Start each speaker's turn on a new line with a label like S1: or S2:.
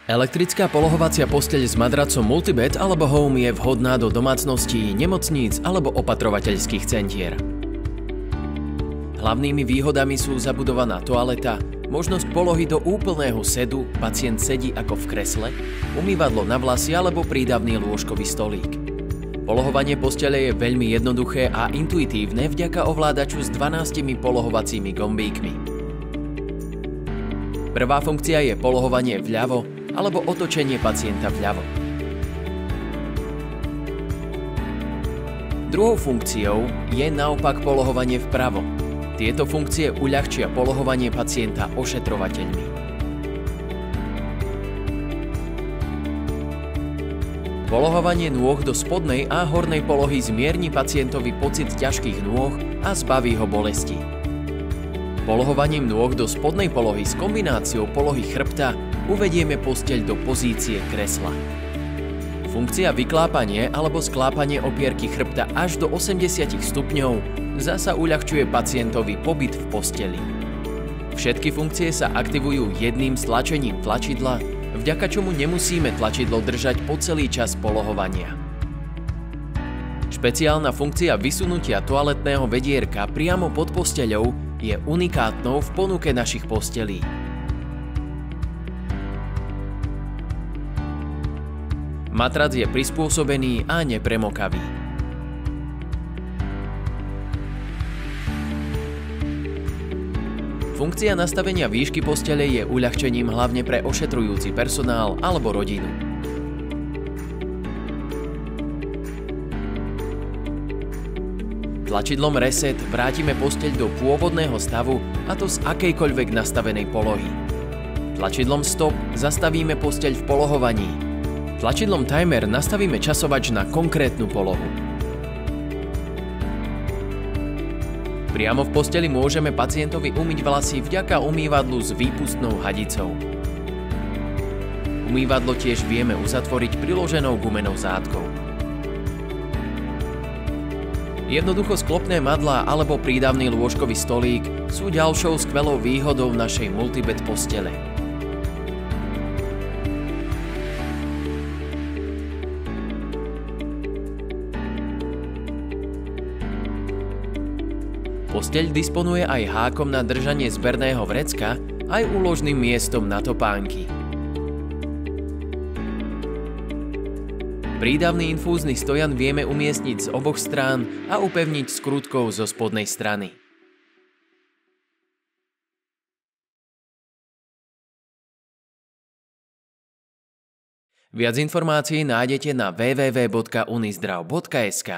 S1: Elektrická polohovacia posteľ s madracom Multibed alebo Home je vhodná do domácností, nemocníc alebo opatrovateľských centier. Hlavnými výhodami sú zabudovaná toaleta, možnosť polohy do úplného sedu, pacient sedí ako v kresle, umývadlo na vlasy alebo prídavný lôžkový stolík. Polohovanie postele je veľmi jednoduché a intuitívne vďaka ovládaču s 12 polohovacími gombíkmi. Prvá funkcia je polohovanie vľavo alebo otočenie pacienta vľavo. Druhou funkciou je naopak polohovanie vpravo. Tieto funkcie uľahčia polohovanie pacienta ošetrovateľmi. Polohovanie nôh do spodnej a hornej polohy zmierni pacientovi pocit ťažkých nôh a zbaví ho bolesti. Polohovaním nôh do spodnej polohy s kombináciou polohy chrbta uvedieme posteľ do pozície kresla. Funkcia vyklápanie alebo sklápanie opierky chrbta až do 80 stupňov zasa uľahčuje pacientovi pobyt v posteli. Všetky funkcie sa aktivujú jedným stlačením tlačidla, vďaka čomu nemusíme tlačidlo držať po celý čas polohovania. Špeciálna funkcia vysunutia toaletného vedierka priamo pod posteľou je unikátnou v ponuke našich postelí. Matrac je prispôsobený a nepremokavý. Funkcia nastavenia výšky postele je uľahčením hlavne pre ošetrujúci personál alebo rodinu. Tlačidlom Reset vrátime posteľ do pôvodného stavu, a to z akejkoľvek nastavenej polohy. Tlačidlom Stop zastavíme posteľ v polohovaní. Tlačidlom Timer nastavíme časovač na konkrétnu polohu. Priamo v posteli môžeme pacientovi umyť vlasy vďaka umývadlu s výpustnou hadicou. Umývadlo tiež vieme uzatvoriť priloženou gumenou zátkou. Jednoducho sklopné madlá alebo prídavný lôžkový stolík sú ďalšou skvelou výhodou našej Multibed postele. Posteľ disponuje aj hákom na držanie zberného vrecka, aj úložným miestom na topánky. Prídavný infúzny stojan vieme umiestniť z oboch strán a upevniť skrutkou zo spodnej strany. Viac informácií nájdete na www.unizdrav.sk.